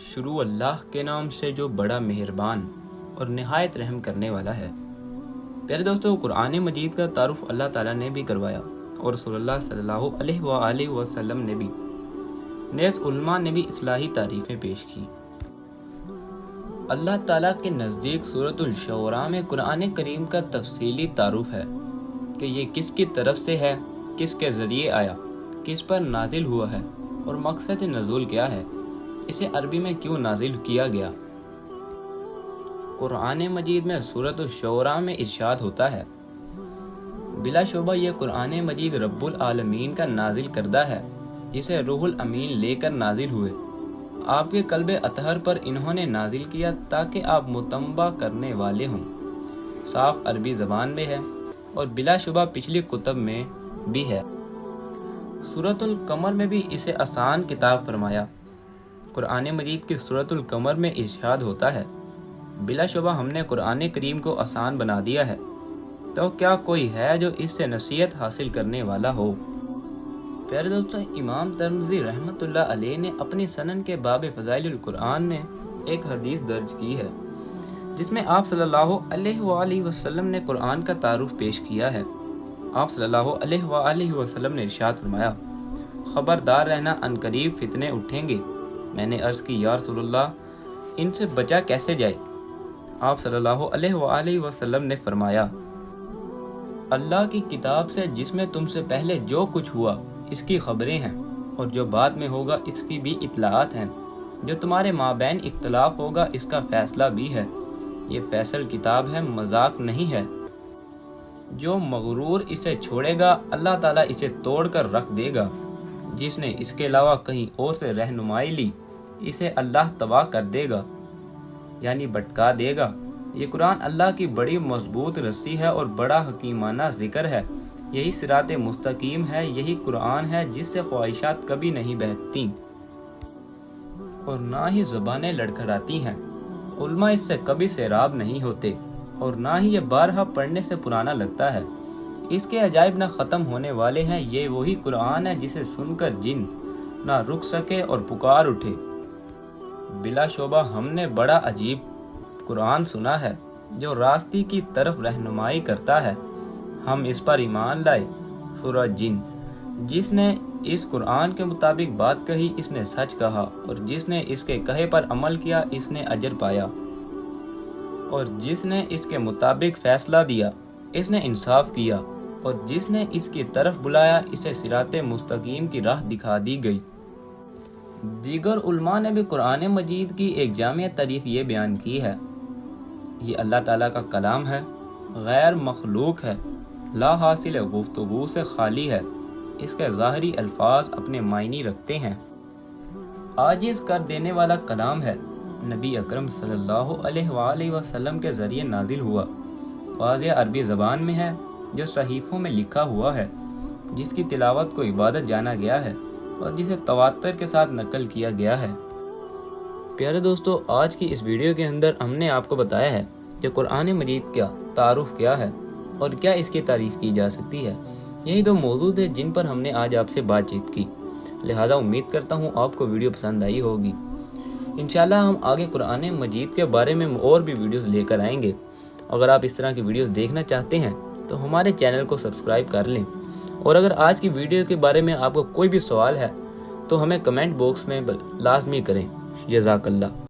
شروع اللہ کے نام سے جو بڑا مہربان اور نہایت رحم کرنے والا ہے۔ پیارے دوستو، قرآن مجید کا تعارف اللہ تعالیٰ نے بھی کروایا اور رسول اللہ صلی اللہ علیہ وآلہ وسلم نے بھی، نیز علماء نے بھی اصلاحی تعریفیں پیش کی۔ اللہ تعالیٰ کے نزدیک سورۃ الشعراء میں قرآن کریم کا تفصیلی تعارف ہے کہ یہ کس کی طرف سے ہے، کس کے ذریعے آیا، کس پر نازل ہوا ہے اور مقصد نزول کیا ہے، اسے عربی میں کیوں نازل کیا گیا۔ قرآن مجید میں سورۃ الشعراء میں ارشاد ہوتا ہے، بلا شبہ یہ قرآن مجید رب العالمین کا نازل کردہ ہے، جسے روح الامین لے کر نازل ہوئے، آپ کے قلب اطہر پر انہوں نے نازل کیا تاکہ آپ متنبہ کرنے والے ہوں۔ صاف عربی زبان میں ہے اور بلا شبہ پچھلی کتب میں بھی ہے۔ سورۃ القمر میں بھی اسے آسان کتاب فرمایا۔ قرآن مجید کی سورۃ القمر میں ارشاد ہوتا ہے، بلا شبہ ہم نے قرآن کریم کو آسان بنا دیا ہے، تو کیا کوئی ہے جو اس سے نصیحت حاصل کرنے والا ہو۔ پیارے دوستو، امام ترمذی رحمۃ اللہ علیہ نے اپنی سنن کے باب فضائل القرآن میں ایک حدیث درج کی ہے، جس میں آپ صلی اللہ علیہ وآلہ وسلم نے قرآن کا تعارف پیش کیا ہے۔ آپ صلی اللہ علیہ وآلہ وسلم نے ارشاد فرمایا، خبردار رہنا، عنقریب فتنے اٹھیں گے۔ میں نے عرض کی، یا رسول اللہ، ان سے بچا کیسے جائے؟ آپ صلی اللہ علیہ وآلہ وسلم نے فرمایا، اللہ کی کتاب سے جس میں تم سے پہلے جو کچھ ہوا اس کی خبریں ہیں، اور جو بعد میں ہوگا اس کی بھی اطلاعات ہیں، جو تمہارے مابین اختلاف ہوگا اس کا فیصلہ بھی ہے۔ یہ فیصل کتاب ہے، مذاق نہیں ہے۔ جو مغرور اسے چھوڑے گا اللہ تعالیٰ اسے توڑ کر رکھ دے گا، جس نے اس کے علاوہ کہیں اور سے رہنمائی لی اسے اللہ تباہ کر دے گا، یعنی بھٹکا دے گا۔ یہ قرآن اللہ کی بڑی مضبوط رسی ہے اور بڑا حکیمانہ ذکر ہے۔ یہی صراط مستقیم ہے، یہی قرآن ہے جس سے خواہشات کبھی نہیں بہتیں اور نہ ہی زبانیں لڑکھڑاتی ہیں۔ علماء اس سے کبھی سیراب نہیں ہوتے اور نہ ہی یہ بارہا پڑھنے سے پرانا لگتا ہے۔ اس کے عجائب نہ ختم ہونے والے ہیں۔ یہ وہی قرآن ہے جسے سن کر جن نہ رک سکے اور پکار اٹھے۔ بلا شبہ ہم نے بڑا عجیب قرآن سنا ہے جو راستی کی طرف رہنمائی کرتا ہے۔ ہم اس پر ایمان لائے۔ سورہ جن، جس نے اس قرآن کے مطابق بات کہی اس نے سچ کہا، اور جس نے اس کے کہے پر عمل کیا اس نے اجر پایا، اور جس نے اس کے مطابق فیصلہ دیا اس نے انصاف کیا، اور جس نے اس کی طرف بلایا اسے صراط مستقیم کی راہ دکھا دی گئی۔ دیگر علماء نے بھی قرآن مجید کی ایک جامع تعریف یہ بیان کی ہے، یہ اللہ تعالیٰ کا کلام ہے، غیر مخلوق ہے، لا حاصل گفتگو سے خالی ہے، اس کے ظاہری الفاظ اپنے معنی رکھتے ہیں، عاجز کر دینے والا کلام ہے، نبی اکرم صلی اللہ علیہ وآلہ وسلم کے ذریعے نازل ہوا، واضح عربی زبان میں ہے، جو صحیفوں میں لکھا ہوا ہے، جس کی تلاوت کو عبادت جانا گیا ہے اور جسے تواتر کے ساتھ نقل کیا گیا ہے۔ پیارے دوستو، آج کی اس ویڈیو کے اندر ہم نے آپ کو بتایا ہے کہ قرآن مجید کا تعارف کیا ہے اور کیا اس کی تعریف کی جا سکتی ہے۔ یہی دو موضوع تھے جن پر ہم نے آج آپ سے بات چیت کی، لہذا امید کرتا ہوں آپ کو ویڈیو پسند آئی ہوگی۔ انشاءاللہ ہم آگے قرآن مجید کے بارے میں اور بھی ویڈیوز لے کر آئیں گے۔ اگر آپ اس طرح کی ویڈیوز دیکھنا چاہتے ہیں تو ہمارے چینل کو سبسکرائب کر لیں، اور اگر آج کی ویڈیو کے بارے میں آپ کو کوئی بھی سوال ہے تو ہمیں کمنٹ باکس میں لازمی کریں۔ جزاک اللہ۔